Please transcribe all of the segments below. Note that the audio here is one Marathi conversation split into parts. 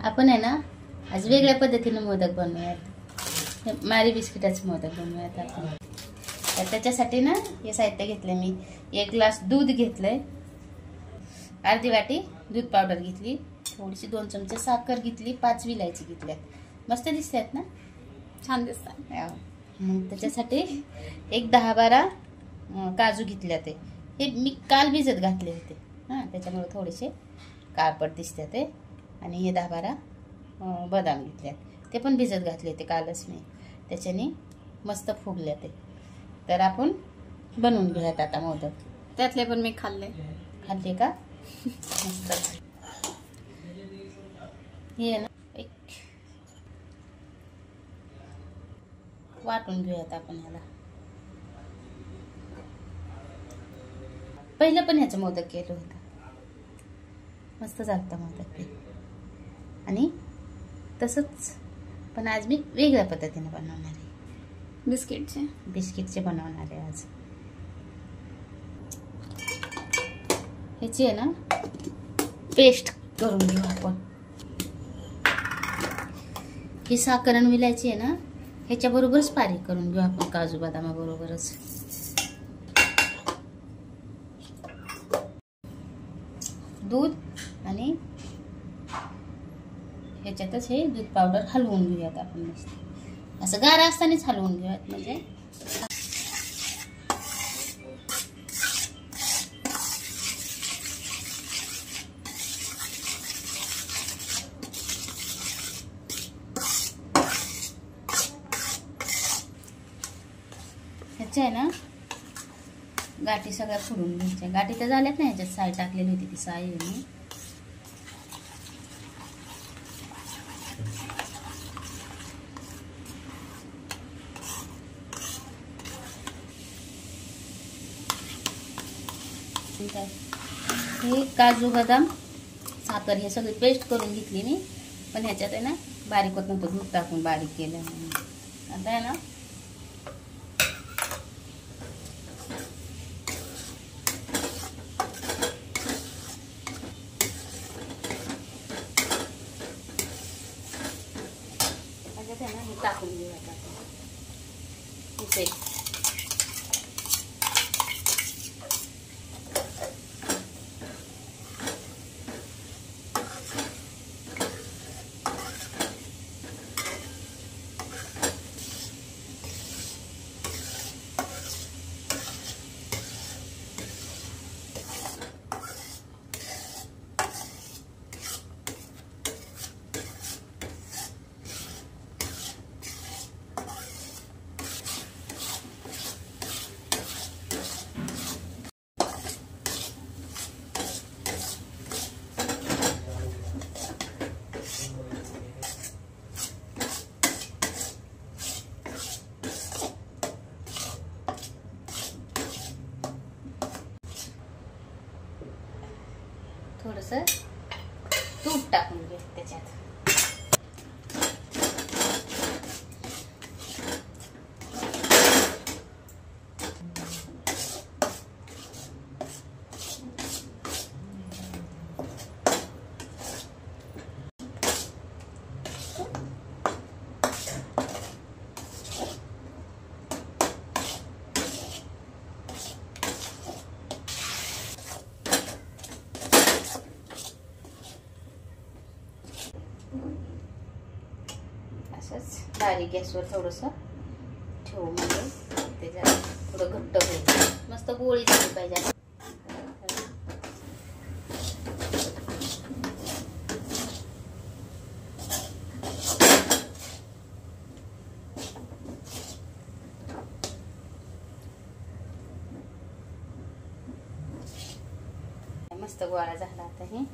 आपण आहे ना आज वेगळ्या पद्धतीने मोदक बनवूयात. मारी बिस्किटाचे मोदक बनवूयात आपण. तर त्याच्यासाठी ना हे साहित्य घेतले मी. 1 ग्लास दूध घेतलंय, अर्धी वाटी दूध पावडर घेतली, थोडीशी 2 चमचे साखर घेतली, 5 विलायची घेतल्यात. मस्त दिसतात ना, छान दिसतात. मग त्याच्यासाठी एक 10-12 काजू घेतल्या. हे मी काल भिजत घातले होते त्याच्यामुळे थोडेसे काळपट दिसतात ते. आणि हे 10-12 बदाम घेतल्यात, ते पण भिजत घातले होते कालच मी, त्याच्याने मस्त फुगल्या ते. तर आपण बनवून घेऊयात आता मोदक. त्यातले पण मी खाल्ले का? मस्त. हे ना एक वाटून घेऊयात आपण ह्याला. पहिलं पण ह्याचं मोदक केलं होतं, मस्त झालं मोदक ते. आणि तसंच पण आज मी वेगळ्या पद्धतीने बनवणार आहे. बिस्किटचे बनवणार आहे आज. ह्याची आहे ना पेस्ट करून घेऊ आपण. ही साखर आणि विलायची आहे ना ह्याच्या बरोबरच बारीक करून घेऊ आपण, काजू बदामा बरोबरच. दूध आणि ह्याच्यातच हे दूध पावडर हलवून घेऊयात आपण मस्त. असं गार असतानाच हलवून घेऊयात, म्हणजे ह्याच्या आहे ना गाठी सगळ्या फोडून घ्यायच्या. गाठी तर झाल्यात ना, ह्याच्यात साय टाकलेली होती ती साय आहे. हे काजू बदाम साखर हे सगळी पेस्ट करून घेतली मी, पण ह्याच्यात आहे ना बारीक होत नव्हतं, दूध टाकून बारीक केलं. आता आहे ना हे टाकून घेऊया इथे. थोडंसं तूप टाकून घे त्याच्यात. असंच बारीक गॅसवर थोडंसं ठेवू, म्हणजे ते जरा थोडं घट्ट होईल. मस्त गोळी झाली पाहिजे. मस्त गोळा झाला. आता हे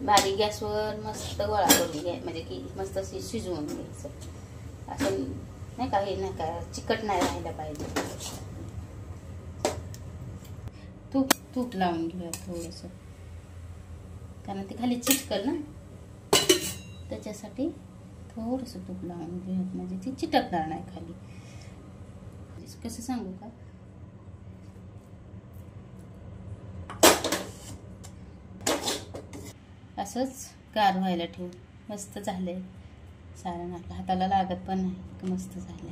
बारीक गॅसवर मस्त गोळा करून घ्या, म्हणजे की मस्त शिजवून घ्यायचं. असं नाही का, हे नाही का चिकट नाही राहायला पाहिजे. तूप लावून घेऊया थोडंसं, कारण ते खाली चिटकल ना, त्याच्यासाठी थोडंसं तूप लावून घेऊया, म्हणजे ती चिटकणार नाही खाली. कसं सांगू का, असंच गार व्हायला ठेवू. मस्त झाले सारण, आपल्या हाताला लागत पण नाही, मस्त झाले.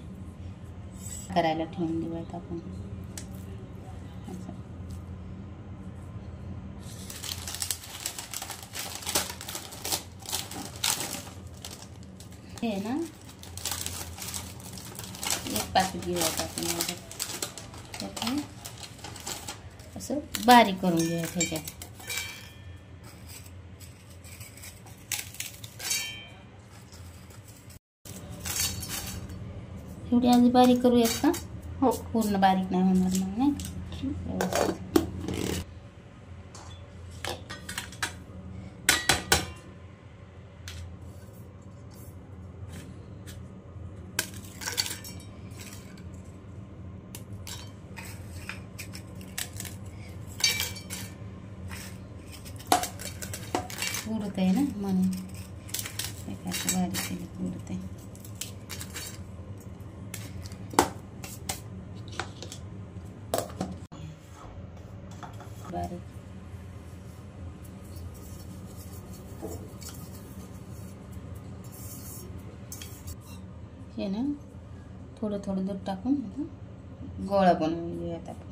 करायला ठेवून देऊयात आपण. असं हे ना, एक पाकिट घेऊयात आपण. त्यात असं बारीक करून घेऊयात ह्याच्यात. एवढी आधी बारीक करूयात का? हो. पूर्ण बारीक नाही होणार मग, नाही व्यवस्थित. उडत आहे ना म्हणून एकाचं बारीक केलं उडत आहे. बारीक हे ना, थोडं थोडं दूध टाकून गोळा बनवून घेऊयात आपण.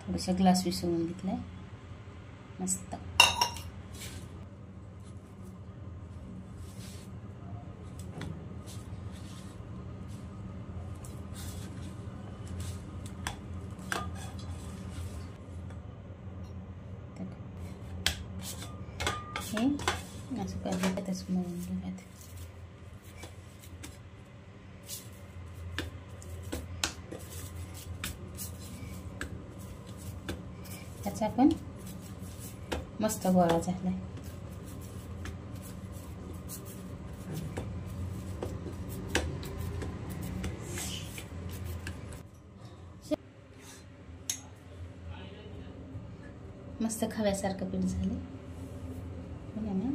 थोडंसं ग्लास विसरून घेतलाय. मस्त हे असं करण्यातच मळून घेऊयात. त्याचा पण मस्त गोळा झालाय. मस्त खव्यासारखं पीठ झालं ना.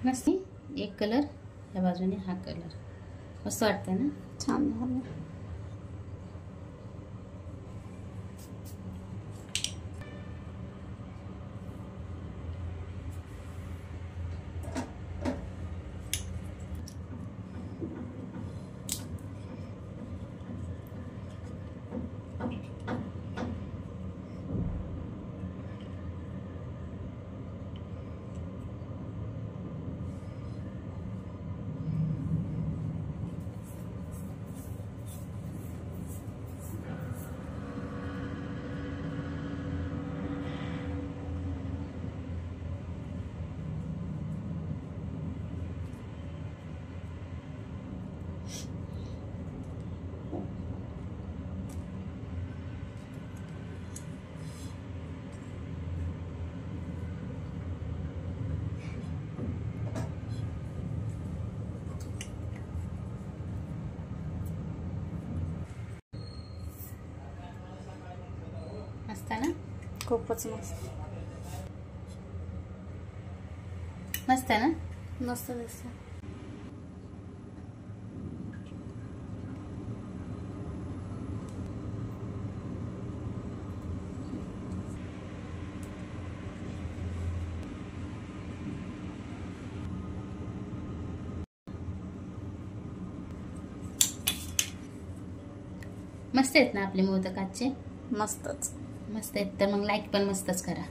मस्त एक कलर या बाजूने, हा कलर मस्त वाटतं ना. छान झालं. मस्त ना, खूपच मस्त. मस्त ना, मस्त दिसतं. मस्त आहेत ना आपले मोदक आजचे? मस्तच. मस्त आहेत तर मग लाईक पण मस्तच करा.